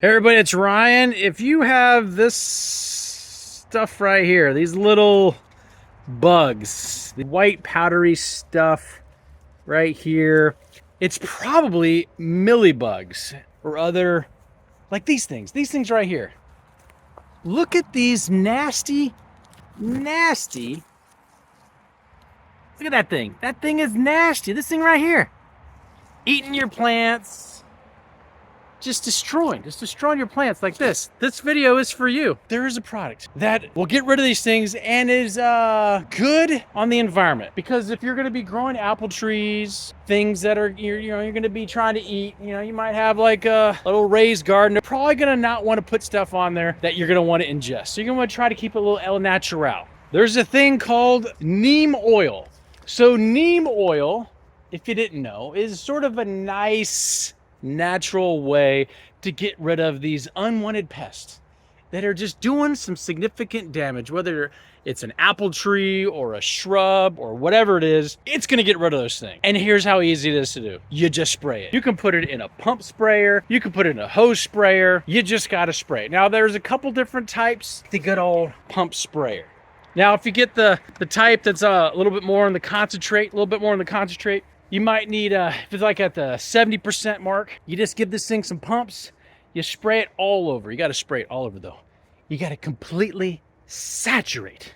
Hey everybody, it's Ryan. If you have this stuff right here, these little bugs, the white powdery stuff right here, it's probably mealybugs or other, like these things right here. Look at these nasty, nasty, look at that thing. That thing is nasty. This thing right here, eating your plants. Just destroying your plants like this. This video is for you. There is a product that will get rid of these things and is good on the environment. Because if you're gonna be growing apple trees, things that are, you're gonna be trying to eat, you might have like a little raised garden. You're probably gonna not wanna put stuff on there that you're gonna wanna ingest. So you're gonna wanna try to keep it a little el natural. There's a thing called neem oil. So neem oil, if you didn't know, is sort of a nice, natural way to get rid of these unwanted pests that are just doing some significant damage, whether it's an apple tree or a shrub or whatever it is. It's going to get rid of those things. And here's how easy it is to do. You just spray it. You can put it in a pump sprayer, you can put it in a hose sprayer. You just got to spray it. Now there's a couple different types. The good old pump sprayer. Now if you get the type that's a little bit more in the concentrate, you might need, if it's like at the 70% mark, you just give this thing some pumps, you spray it all over. You got to spray it all over though. You got to completely saturate.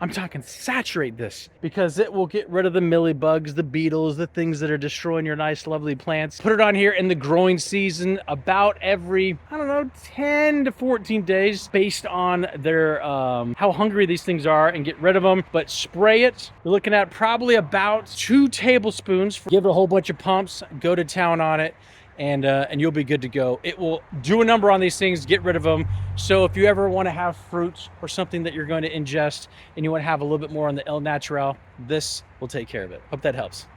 I'm talking saturate this, because it will get rid of the mealybugs, the beetles, the things that are destroying your nice, lovely plants. Put it on here in the growing season about every, 10 to 14 days based on their, how hungry these things are, and get rid of them. But spray it. You're looking at probably about 2 tablespoons. Give it a whole bunch of pumps, go to town on it. And you'll be good to go. It will do a number on these things, get rid of them. So if you ever want to have fruits or something that you're going to ingest and you want to have a little bit more on the El Natural, this will take care of it. Hope that helps.